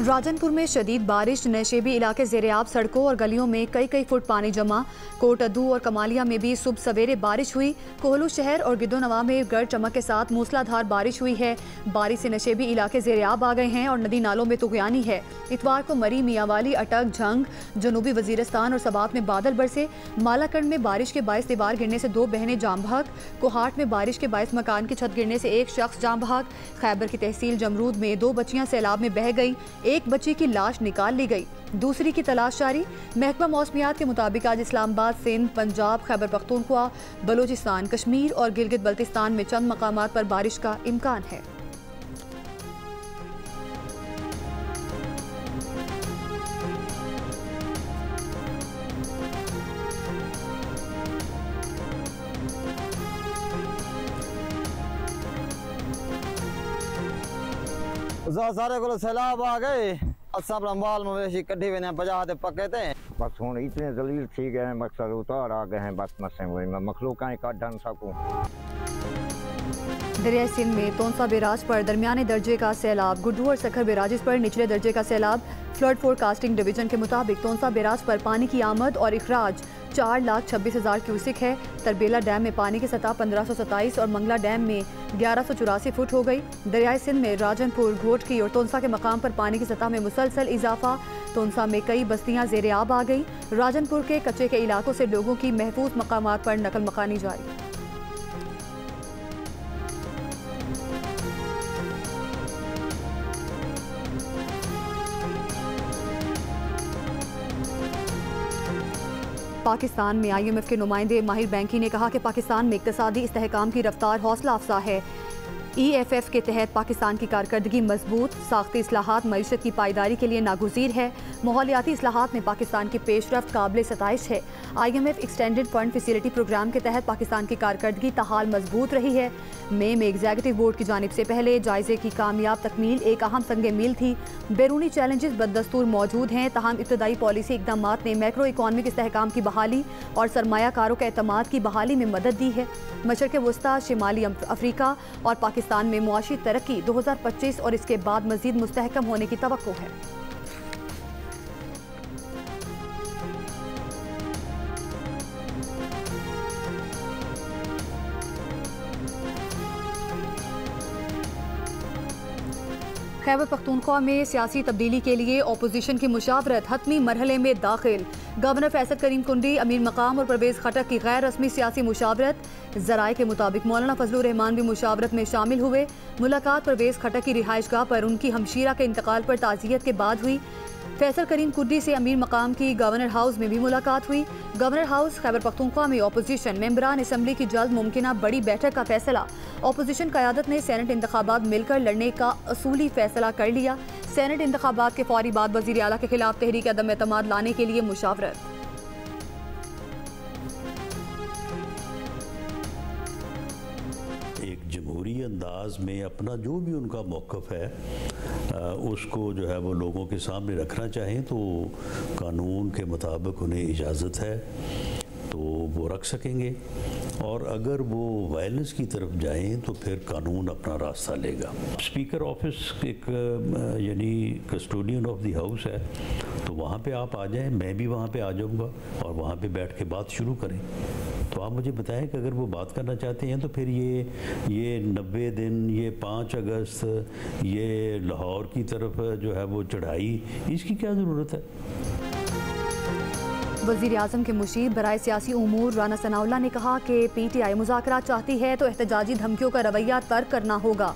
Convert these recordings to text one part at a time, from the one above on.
राजनपुर में शदीद बारिश, नशेबी इलाके ज़ेर-ए-आब, सड़कों और गलियों में कई फुट पानी जमा। कोटअद्दू और कमालिया में भी सुबह सवेरे बारिश हुई। कोहलू शहर और गिद्दोनवा में गरज चमक के साथ मूसलाधार बारिश हुई है। बारिश से नशेबी इलाके ज़ेर-ए-आब आ गए हैं और नदी नालों में तुग़यानी है। इतवार को मरी, मियांवाली, अटक, झंग, जनूबी वजीरस्तान और सबात में बादल बरसे। मालाकंड में बारिश के बायस दीवार गिरने से 2 बहनें जाम बहक। कोहाट में बारिश के बायस मकान की छत गिरने से 1 शख्स जाम बहक। खैबर की तहसील जमरूद में 2 बच्चियां सैलाब में बह गई। एक बच्ची की लाश निकाल ली गई, दूसरी की तलाश जारी। महकमा मौसमियात के मुताबिक आज इस्लामाबाद, सिंध, पंजाब, खैबर पख्तूनख्वा, बलोचिस्तान, कश्मीर और गिलगित बल्तिस्तान में चंद मकामात पर बारिश का इम्कान है। सारे को सैलाब आ गए, सब अम्बाल मवेशी कड्ढी हुए बजा दे पके थे। बस हूँ इतने जलील थी गए, मकसद उतार आ गए हैं, बस मसे हुए मैं मखलूक काट न सकूँ। दरिया सिंध में तोंसा बैराज पर दरमियाने दर्जे का सैलाब, गुड्डू और सखर बैराजेस पर निचले दर्जे का सैलाब। फ्लड फोरकास्टिंग डिवीजन के मुताबिक तोंसा बैराज पर पानी की आमद और इखराज 4,26,000 क्यूसिक है। तरबेला डैम में पानी की सतह 1527 और मंगला डैम में 1184 फुट हो गई। दरियाई सिंध में राजनपुर, घोटकी और तोंसा के मकाम पर पानी की सतह में मुसलसल इजाफा। तोंसा में कई बस्तियां ज़ेर-ए-आब आ गई। राजनपुर के कच्चे के इलाकों से लोगों की महफूज मकामात पर नकल मकानी जारी। पाकिस्तान में IMF के नुमाइंदे माहिर बैंकी ने कहा कि पाकिस्तान में इक़्तिसादी इस्तेहकाम की रफ्तार हौसला अफजा है। EFF के तहत पाकिस्तान की कारकर्दगी मजबूत, साख्ती इस्लाहात मईशत की पायदारी के लिए नागुज़ीर है। माहौलियाती इस्लाहात में पाकिस्तान की पेशरफ्त काबिल सताइश है। IMF extended fund facility programme के तहत पाकिस्तान की कारकर्दगी ताहाल मजबूत रही है। मई में एग्जीक्यूटिव बोर्ड की जानिब से पहले जायजे की कामयाब तकमील एक अहम संग मील थी। बैरूनी चैलेंजेस बददस्तूर मौजूद हैं, तहम इब्तदाई पॉलिसी इकदामात ने मैक्रो इकॉनमिक इस्तेहकाम की बहाली और सरमायाकारों के एतमाद की बहाली में मदद दी है। मशरक़ वस्ता, शिमाली अफ्रीका और पाकिस्तान में मुआशी तरक्की 2025 और इसके बाद मजीद मुस्तहकम होने की तवक्को है। खैबर पख्तूनख्वा में सियासी तब्दीली के लिए अपोजिशन की मुशावरत हतमी मरहले में दाखिल। गवर्नर फैसल करीम कुंडी, अमीर मकाम और परवेज खटक की गैर रस्मी सियासी मुशावरत। ज़राए के मुताबिक मौलाना फजलुर रहमान भी मुशावरत में शामिल हुए। मुलाकात परवेज खटक की रिहाइशगाह पर उनकी हमशीरा के इंतकाल पर ताज़ियत के बाद हुई। फैसल करीम कुंडी से अमीर मकाम की गवर्नर हाउस में भी मुलाकात हुई। गवर्नर हाउस खैबर पख्तूनख्वा में अपोजिशन मेंबरान असम्बली की जल्द मुमकिना बड़ी बैठक का फैसला। अपोजिशन क़यादत ने सेनेट इंतखाबात मिलकर लड़ने का असूली फैसला कर लिया। सेनेट इंतखाबात के फौरी बाद वज़ीर आला के खिलाफ तहरीक अदम एतमाद लाने के लिए मुशावरत। एक जमहूरी अंदाज में अपना जो भी उनका मौक़िफ़ है उसको जो है वो लोगों के सामने रखना चाहें तो कानून के मुताबिक उन्हें इजाज़त है तो वो रख सकेंगे, और अगर वो वायलेंस की तरफ जाएं तो फिर कानून अपना रास्ता लेगा। स्पीकर ऑफिस एक यानी कस्टोडियन ऑफ द हाउस है, तो वहाँ पे आप आ जाएं, मैं भी वहाँ पे आ जाऊँगा और वहाँ पे बैठ के बात शुरू करें। तो आप मुझे बताएं कि अगर वो बात करना चाहते हैं तो फिर ये 90 दिन, ये 5 अगस्त, ये लाहौर की तरफ जो है वो चढ़ाई, इसकी क्या ज़रूरत है? वज़ीर आज़म के मुशीर बराए सियासी उमूर राना सनाउल्लाह ने कहा कि PTI मुज़ाकरात चाहती है तो एहतजाजी धमकियों का रवैया तर्क करना होगा।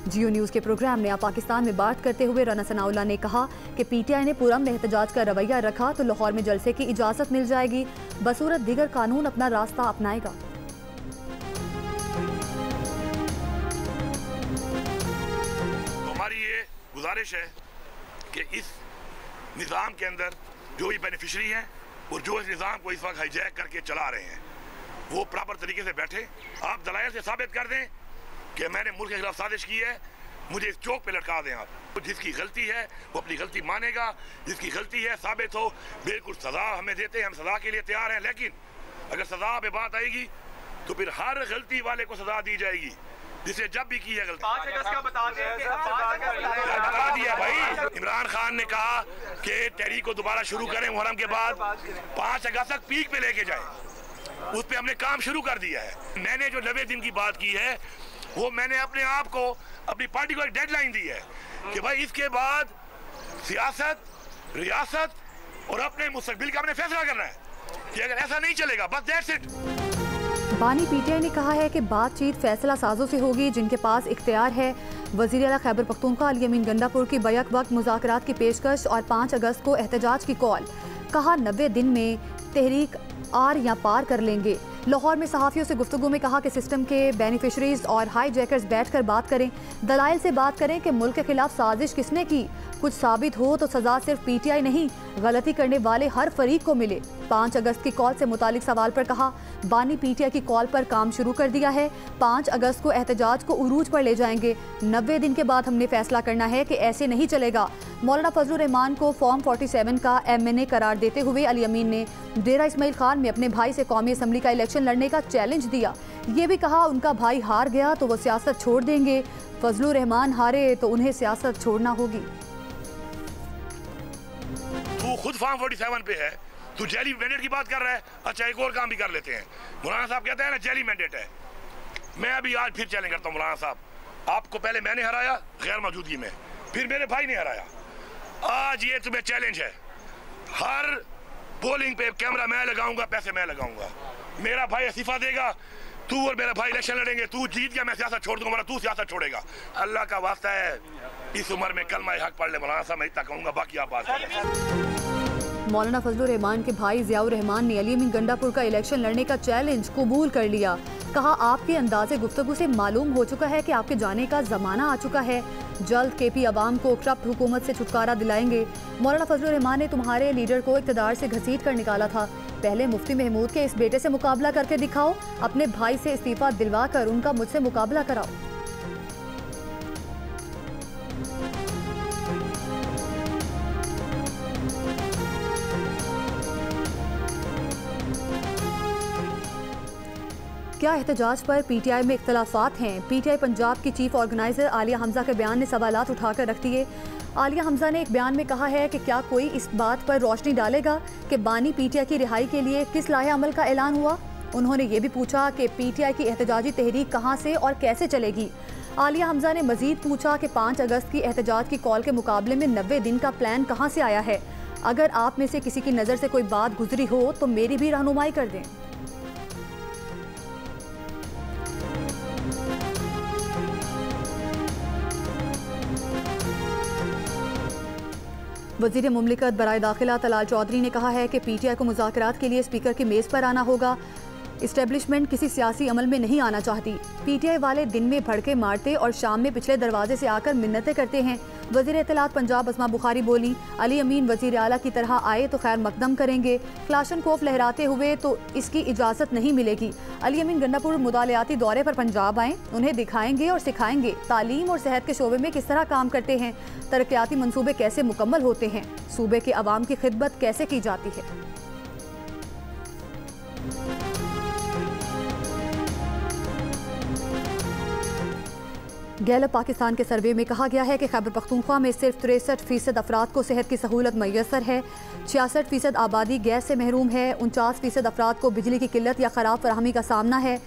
जियो न्यूज़ के प्रोग्राम में पाकिस्तान में बात करते हुए राना सनाउल्लाह ने कहा कि PTI ने पुरअमन एहतजाज का रवैया रखा तो लाहौर में जलसे की इजाज़त मिल जाएगी, बसूरत दीगर कानून अपना रास्ता अपनाएगा। हमारी ये गुजारिश है कि इस निज़ाम के अंदर जो भी बेनिफिशरी हैं और जो इस निज़ाम को इस वक्त हाईजैक करके चला रहे हैं वो प्रॉपर तरीके से बैठे। आप दलाइल से साबित कर दें कि मैंने मुल्क के खिलाफ साजिश की है, मुझे इस चौक पे लटका दें। आप जिसकी गलती है वो अपनी गलती मानेगा, जिसकी गलती है साबित हो बिल्कुल सज़ा हमें देते हैं, हम सज़ा के लिए तैयार हैं। लेकिन अगर सज़ा पे बात आएगी तो फिर हर गलती वाले को सज़ा दी जाएगी। जिसे जब भी की है गलती 5 अगस्त का बता दिया भाई। इमरान खान ने कहा कि तहरीक को दोबारा शुरू करें मुहर्रम के बाद, 5 अगस्त तक पीक पे लेके जाएं। उस पे हमने काम शुरू कर दिया है। मैंने जो 90 दिन की बात की है वो मैंने अपने आप को, अपनी पार्टी को एक डेडलाइन दी है कि भाई इसके बाद सियासत, रियासत और अपने मुस्तकबिल का हमने फैसला करना है कि अगर ऐसा नहीं चलेगा बस दैट्स इट। बानी पीटीआई ने कहा है कि बातचीत फैसला साजों से होगी जिनके पास इख्तियार है। वज़ीर आला खैबर पख्तूनख्वा अली अमीन गंडापुर की बैक वक्त मुज़ाकरात की पेशकश और 5 अगस्त को एहतजाज की कॉल। कहा 90 दिन में तहरीक आर या पार कर लेंगे। लाहौर में सहाफ़ियों से गुफ्तगू में कहा कि सिस्टम के बेनिफिशरीज और हाई जैकर्स बैठ कर बात करें, दलाइल से बात करें कि मुल्क के खिलाफ साजिश किसने की। कुछ साबित हो तो सजा सिर्फ पीटीआई नहीं, गलती करने वाले हर फरीक को मिले। 5 अगस्त की कॉल से मुतालिक सवाल पर कहा बानी पीटीआई की कॉल पर काम शुरू कर दिया है। 5 अगस्त को एहतजाज को उरूज पर ले जाएंगे। 90 दिन के बाद हमने फैसला करना है कि ऐसे नहीं चलेगा। मौलाना फजलुर रहमान को फॉर्म 47 का MNA करार देते हुए अली अमीन ने डेरा इस्माइल खान में अपने भाई से कौमी असम्बली का इलेक्शन लड़ने का चैलेंज दिया। ये भी कहा उनका भाई हार गया तो वो सियासत छोड़ देंगे, फजलुर रहमान हारे तो उन्हें सियासत छोड़ना होगी। तू खुद फॉर्म 47 पे है, तू जेली मैंडेट की बात कर रहा है। अच्छा एक और काम भी कर लेते हैं। मौलाना साहब कहते हैं ना जेली मैंडेट है। मैं अभी आज फिर चैलेंज करता हूँ मौलाना साहब, आपको पहले मैंने हराया गैर मौजूदगी में, फिर मेरे भाई ने हराया। आज ये तुम्हें चैलेंज है, हर पोलिंग पे कैमरा मैं लगाऊंगा, पैसे मैं लगाऊंगा, मेरा भाई इस्तीफा देगा, तू और मेरा भाई इलेक्शन लड़ेंगे, तू जीत गया मैं सियासत छोड़ दूंगा, तू सियासत छोड़ेगा। अल्लाह का वास्ता है इस उम्र में कलमा हक पढ़ ले मौलाना साहब, मैं इतना कहूंगा, बाकी आप बात करें। मौलाना फजलुर रहमान के भाई ज़ियाउर रहमान ने अली अमीन गंडापुर का इलेक्शन लड़ने का चैलेंज कबूल कर लिया। कहा आपके अंदाज़े गुफ्तगू से मालूम हो चुका है कि आपके जाने का ज़माना आ चुका है। जल्द KP अवाम को करप्ट हुकूमत से छुटकारा दिलाएंगे। मौलाना फजलुर रहमान ने तुम्हारे लीडर को इक़्तिदार से घसीट कर निकाला था। पहले मुफ्ती महमूद के इस बेटे से मुकाबला करके दिखाओ, अपने भाई से इस्तीफा दिलवा कर उनका मुझसे मुकाबला कराओ। क्या एहतजाज पर पीटीआई में इख्तलाफात हैं? पीटीआई पंजाब की चीफ ऑर्गेनाइजर आलिया हमजा के बयान ने सवालात उठाकर रख दिए। आलिया हमजा ने एक बयान में कहा है कि क्या कोई इस बात पर रोशनी डालेगा कि बानी पीटीआई की रिहाई के लिए किस लाहे अमल का ऐलान हुआ। उन्होंने ये भी पूछा कि पीटीआई की एहतजाजी तहरीक कहाँ से और कैसे चलेगी। आलिया हमजा ने मजीद पूछा कि 5 अगस्त की एहतजाज की कॉल के मुकाबले में 90 दिन का प्लान कहाँ से आया है। अगर आप में से किसी की नज़र से कोई बात गुजरी हो तो मेरी भी रहनुमाई कर दें। वज़ीर मुमलिकत बराए दाखिला तलाल चौधरी ने कहा है कि पीटीआई को मुज़ाकरात के लिए स्पीकर की मेज़ पर आना होगा। इस्टेब्लिशमेंट किसी सियासी अमल में नहीं आना चाहती। पीटीआई वाले दिन में भड़के मारते और शाम में पिछले दरवाजे से आकर मिन्नतें करते हैं। वज़ीर इत्तलात पंजाब अस्मा बुखारी बोली, अली अमीन वज़ीर आला की तरह आए तो खैर मकदम करेंगे, क्लाशनकोफ लहराते हुए तो इसकी इजाज़त नहीं मिलेगी। अली अमीन गंडापुर मुतालियाती दौरे पर पंजाब आएँ, उन्हें दिखाएंगे और सिखाएंगे तालीम और सेहत के शोबे में किस तरह काम करते हैं, तरक्याती मंसूबे कैसे मुकम्मल होते हैं, सूबे के अवाम की खिदमत कैसे की जाती है। गैलप पाकिस्तान के सर्वे में कहा गया है कि खैबर पख्तूनख्वा में सिर्फ 63% अफराद को सेहत की सहूलत मैसर है, 66% आबादी गैस से महरूम है, 49% अफराद को बिजली की किल्लत या ख़राब फराहमी का सामना है।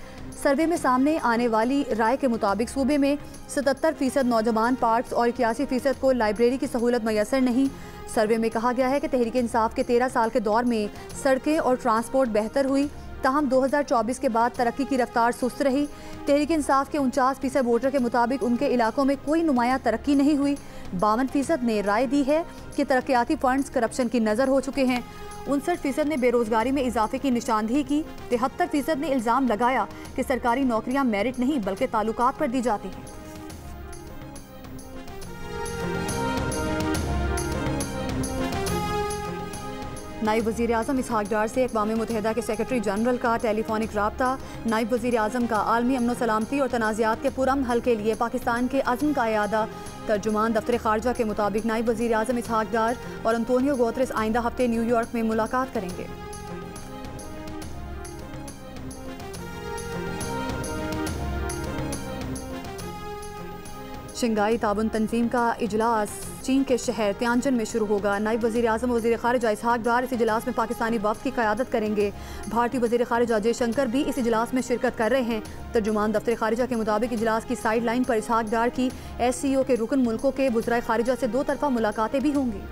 सर्वे में सामने आने वाली राय के मुताबिक सूबे में 77% नौजवान पार्क्स और 81% को लाइब्रेरी की सहूलत मैसर नहीं। सर्वे में कहा गया है कि तहरीक इंसाफ के 13 साल के दौर में सड़कें और ट्रांसपोर्ट बेहतर हुई, ताहम 2024 के बाद तरक्की की रफ्तार सुस्त रही। तहरीक इंसाफ के 49% वोटर के मुताबिक उनके इलाकों में कोई नुमाया तरक्की नहीं हुई। 52% ने राय दी है कि तरक्याती फंड्स करप्शन की नज़र हो चुके हैं। 59% ने बेरोजगारी में इजाफे की निशानदेही की। 73% ने इल्ज़ाम लगाया कि सरकारी नौकरियां मेरिट नहीं बल्कि ताल्लुकात पर दी जाती हैं। नायब वज़ीर आज़म इसहाक डार से अक़वाम मुत्तहिदा के सेक्रेटरी जनरल का टेलीफोनिक राब्ता। नायब वज़ीर आज़म का आलमी अमन सलामती और तनाज़ात के पुरअमन हल के लिए पाकिस्तान के अज़्म का इयादा। तर्जुमान दफ्तर ख़ारजा के मुताबिक नायब वज़ीर आज़म इसहाक डार और अंतोनियो गुतेरेस आइंदा हफ्ते न्यूयॉर्क में मुलाकात करेंगे। शंघाई ताउन तंजीम का इजलास चीन के शहर तियानजिन में शुरू होगा। नायब वज़ीर आज़म और वज़ीर ख़ारिजा इसहाक डार इस इजलास में पाकिस्तानी वफ़द की क़यादत करेंगे। भारतीय वज़ीर ख़ारिजा जयशंकर भी इस इजलास में शिरकत कर रहे हैं। तर्जुमान दफ्तर ख़ारिजा के मुताबिक इजलास की साइड लाइन पर इसहाक डार की SCO के रुकन मुल्कों के वज़राए ख़ारिजा से 2 तरफ़ा मुलाकातें भी होंगी।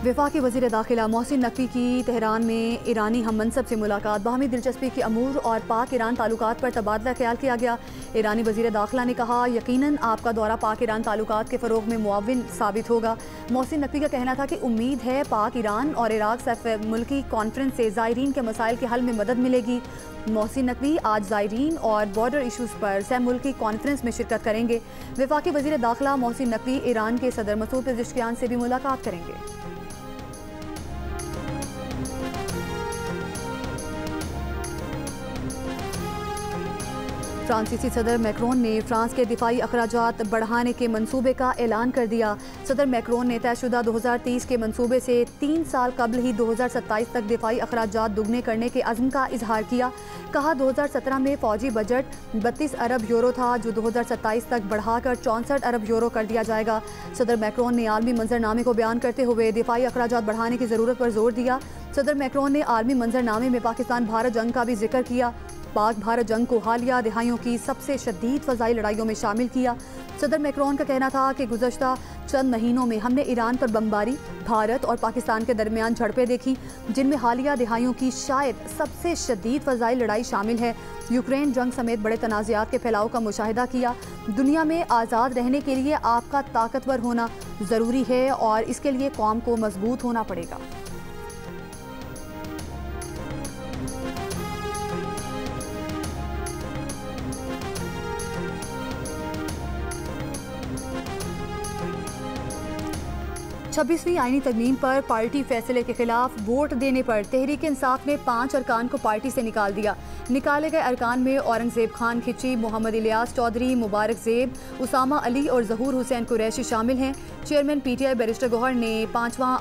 वफाकी वज़ीर दाखिला मोहसिन नकवी की तेहरान में ईरानी हम मनसब से मुलाकात। बाहमी दिलचस्पी के अमूर और पाक ईरान ताल्लुकात पर तबादला ख्याल किया गया। ईरानी वज़ीर दाखिला ने कहा, यकीनन आपका दौरा पाक ईरान ताल्लुकात के फ़रोग़ में मुआविन साबित होगा। मोहसिन नकवी का कहना था कि उम्मीद है पाक ईरान और इराक सफ़ मुल्की कॉन्फ्रेंस से ज़ायरीन के मसाइल के हल में मदद मिलेगी। मोहसिन नकवी आज ज़ायरीन और बॉर्डर इशूज़ पर सह मुल्की कॉन्फ्रेंस में शिरकत करेंगे। वफाकी वज़ीर दाखिला मोहसिन नकवी ईरान के सदर मसूद पेज़ेश्कियान से भी मुलाकात करेंगे। फ्रांसीसी सदर मैक्रोन ने फ्रांस के दिफाई अखराजात बढ़ाने के मंसूबे का ऐलान कर दिया। सदर मैक्रोन ने तयशुदा 2030 के मंसूबे से 3 साल कबल ही 2027 तक दिफाई अखराजात दुगने करने के अज़्म का इजहार किया। कहा 2017 में फ़ौजी बजट 32 अरब यूरो था, जो 2027 तक बढ़ाकर 64 अरब यूरो कर दिया जाएगा। सदर मैक्रोन ने आलमी मंजरनामे को बयान करते हुए दिफाई अखराजात बढ़ाने की ज़रूरत पर जोर दिया। सदर मैक्रोन ने आलमी मंजरनामे में पाकिस्तान भारत जंग का भी जिक्र किया। पाक भारत जंग को हालिया दिहाइयों की सबसे शदीद फ़ज़ाई लड़ाइयों में शामिल किया। सदर मैक्रोन का कहना था कि गुज़श्ता चंद महीनों में हमने ईरान पर बमबारी, भारत और पाकिस्तान के दरमियान झड़पें देखी, जिनमें हालिया दिहाइयों की शायद सबसे शदीद फ़ज़ाई लड़ाई शामिल है। यूक्रेन जंग समेत बड़े तनाज़ात के फैलाव का मुशाहिदा किया। दुनिया में आज़ाद रहने के लिए आपका ताकतवर होना ज़रूरी है और इसके लिए कौम को मजबूत होना पड़ेगा। छब्बीसवीं आईनी तरमीम पर पार्टी फैसले के खिलाफ वोट देने पर तहरीक इंसाफ ने 5 अरकान को पार्टी से निकाल दिया। निकाले गए अरकान में औरंगजेब खान खिची, मोहम्मद इलियास चौधरी, मुबारक ज़ेब, उसामा अली और ज़हूर हुसैन कुरैशी शामिल हैं। चेयरमैन PTI बैरिस्टर गौहर ने पांचों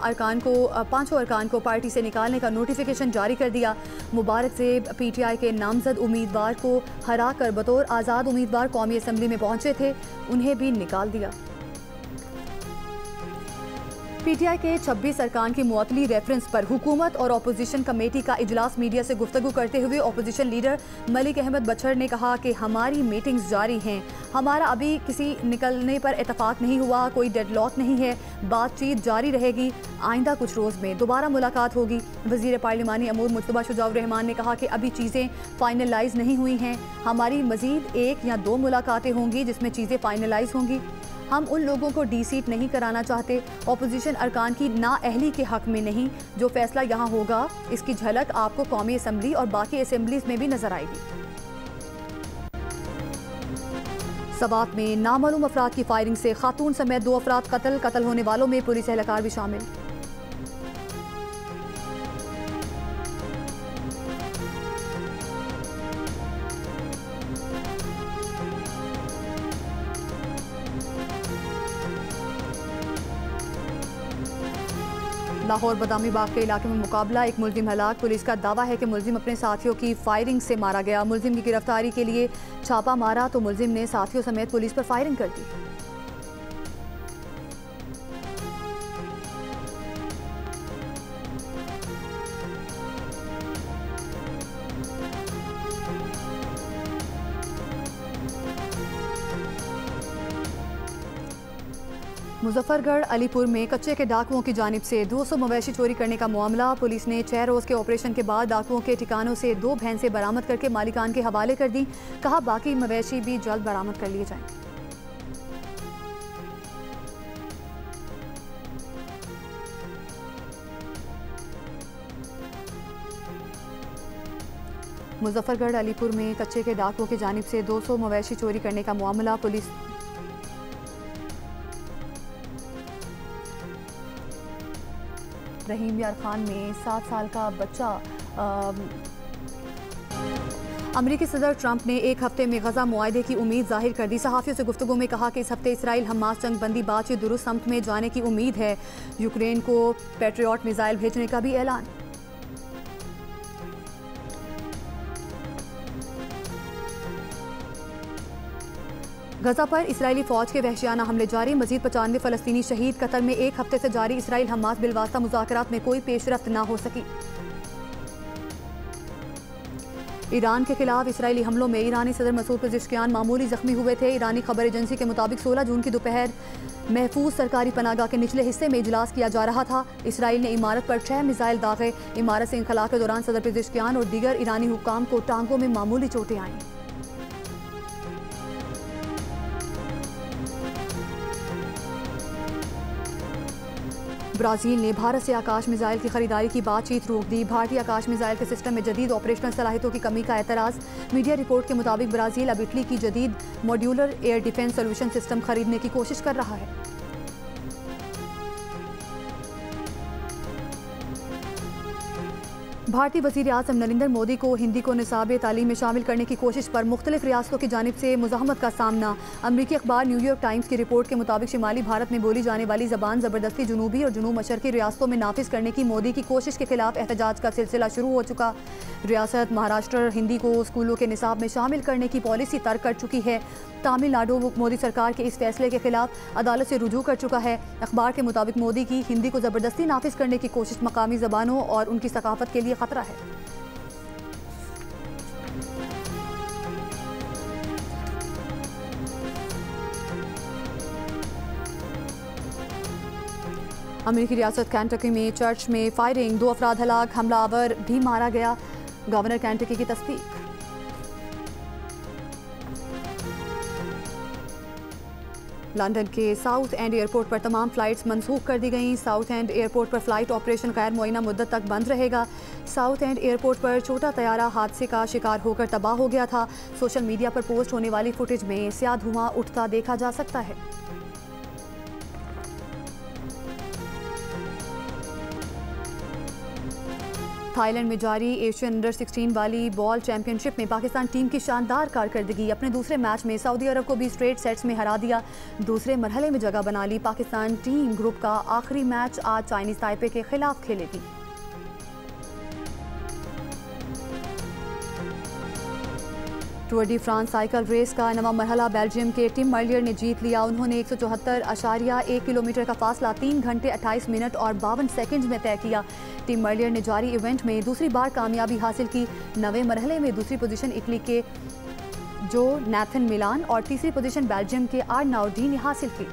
अरकान को पार्टी से निकालने का नोटिफिकेशन जारी कर दिया। मुबारक ज़ेब PTI के नामजद उम्मीदवार को हरा कर बतौर आज़ाद उम्मीदवार कौमी असम्बली में पहुंचे थे, उन्हें भी निकाल दिया। PTI के 26 अरकान की मुअत्तली रेफरेंस पर हुकूमत और अपोजिशन कमेटी का इजलास मीडिया से गुफ्तगू करते हुए अपोजिशन लीडर मलिक अहमद बछर ने कहा कि हमारी मीटिंग्स जारी हैं, हमारा अभी किसी निकलने पर इतफाक नहीं हुआ, कोई डेडलॉक नहीं है, बातचीत जारी रहेगी, आइंदा कुछ रोज़ में दोबारा मुलाकात होगी। वज़ीर पार्लिमानी अमूर मुज्तबा शुजाउर रहमान ने कहा कि अभी चीज़ें फाइनलाइज नहीं हुई हैं, हमारी मज़ीद 1 या 2 मुलाकातें होंगी जिसमें चीज़ें फाइनलाइज होंगी। हम उन लोगों को डी-सीट नहीं कराना चाहते, अपोजिशन अरकान की नाअहली के हक में नहीं। जो फैसला यहाँ होगा इसकी झलक आपको कौमी असम्बली और बाकी असम्बलीज में भी नजर आएगी। सवात में नामालूम अफराद की फायरिंग से खातून समेत 2 अफराद कत्ल होने वालों में पुलिस एहलकार भी शामिल। लाहौर बदामी बाग के इलाके में मुकाबला, एक मुलजिम हलाक। पुलिस का दावा है कि मुलजिम अपने साथियों की फायरिंग से मारा गया। मुलजिम की गिरफ्तारी के लिए छापा मारा तो मुलजिम ने साथियों समेत पुलिस पर फायरिंग कर दी। मुजफ्फरगढ़ अलीपुर में कच्चे के डाकुओं की जानिब से 200 मवेशी चोरी करने का मामला। पुलिस ने 6 रोज़ के ऑपरेशन के बाद डाकुओं के ठिकानों से 2 भैंसें बरामद करके मालिकान के हवाले कर दी। कहा बाकी मवेशी भी जल्द बरामद कर लिए जाएं। मुजफ्फरगढ़ अलीपुर में कच्चे के डाकुओं की जानिब से 200 मवेशी चोरी करने का मामला। पुलिस रहीम यार खान में 7 साल का बच्चा। अमरीकी सदर ट्रंप ने 1 हफ्ते में गजा मुआहदे की उम्मीद जाहिर कर दी। सहाफ़ियों से गुफ्तगू में कहा कि इस हफ्ते इसराइल हमास जंग बंदी बातचीत दुरुस्त सम्त में जाने की उम्मीद है। यूक्रेन को पैट्रियट मिसाइल भेजने का भी ऐलान। गजा पर इसराइली फौज के वहशियाना हमले जारी, मजीद 95 फलस्तीनी शहीद। कतर में एक हफ्ते से जारी इसराइल हमास बिलवास्ता मुज़ाकरात में कोई पेशरफ्त न हो सकी। ईरान के खिलाफ इसराइली हमलों में ईरानी सदर मसूद पेज़ेश्कियान मामूली जख्मी हुए थे। ईरानी खबर एजेंसी के मुताबिक 16 जून की दोपहर महफूज सरकारी पनाहगाह के निचले हिस्से में इजलास किया जा रहा था। इसराइल ने इमारत पर 6 मिसाइल दागे। इमारत से इनखला के दौरान सदर पेज़ेश्कियान और दीगर ईरानी हुक्काम को टांगों में मामूली चोटें आईं। ब्राज़ील ने भारत से आकाश मिसाइल की खरीदारी की बातचीत रोक दी। भारतीय आकाश मिसाइल के सिस्टम में जदीद ऑपरेशनल सलाहियतों की कमी का एतराज़। मीडिया रिपोर्ट के मुताबिक ब्राज़ील अब इटली की जदीद modular air defence solution system खरीदने की कोशिश कर रहा है। भारतीय वज़ीर आज़म नरेंद्र मोदी को हिंदी को निसाब तालीम में शामिल करने की कोशिश पर मुख्तलिफ रियासतों की जानिब से मुज़ाहमत का सामना। अमरीकी अखबार न्यूयॉर्क टाइम्स की रिपोर्ट के मुताबिक शिमाली भारत में बोली जाने वाली ज़बान ज़बरदस्ती जनूबी और जनूब मशरक़ी रियासतों में नाफिज करने की मोदी की कोशिश के खिलाफ एहतजाज का सिलसिला शुरू हो चुका। रियासत महाराष्ट्र हिंदी को स्कूलों के निसाब में शामिल करने की पॉलिसी तर्क कर चुकी है। तमिलनाडु मोदी सरकार के इस फैसले के खिलाफ अदालत से रुजू कर चुका है। अखबार के मुताबिक मोदी की हिंदी को ज़बरदस्ती नाफिज करने की कोशिश मकामी ज़बानों और उनकी सकाफत के लिए खतरा है। अमेरिकी रियासत कैंटकी में चर्च में फायरिंग, 2 अफराद हलाक, हमलावर भी मारा गया। गवर्नर कैंटकी की तस्दीक। लंदन के साउथ एंड एयरपोर्ट पर तमाम फ़्लाइट्स मनसूख कर दी गईं। साउथ एंड एयरपोर्ट पर फ़्लाइट ऑपरेशन गैर मुअय्यना मुद्दत तक बंद रहेगा। साउथ एंड एयरपोर्ट पर छोटा तैयारा हादसे का शिकार होकर तबाह हो गया था। सोशल मीडिया पर पोस्ट होने वाली फुटेज में स्याह धुआं उठता देखा जा सकता है। थाईलैंड में जारी एशियन अंडर 16 वॉलीबॉल चैंपियनशिप में पाकिस्तान टीम की शानदार कारकर्दगी। अपने दूसरे मैच में सऊदी अरब को भी स्ट्रेट सेट्स में हरा दिया। दूसरे मरहले में जगह बना ली। पाकिस्तान टीम ग्रुप का आखिरी मैच आज चाइनीज ताइपे के खिलाफ खेलेगी। Tour de France cycle race का नवा मरहला बेल्जियम के टिम मर्लियर ने जीत लिया। उन्होंने 174.1 किलोमीटर का फासला 3 घंटे 28 मिनट और 52 सेकंड में तय किया। टिम मर्लियर ने जारी इवेंट में दूसरी बार कामयाबी हासिल की। नवे मरहले में दूसरी पोजीशन इटली के जो नेथन मिलान और तीसरी पोजीशन बेल्जियम के आर्नाउडी ने हासिल की।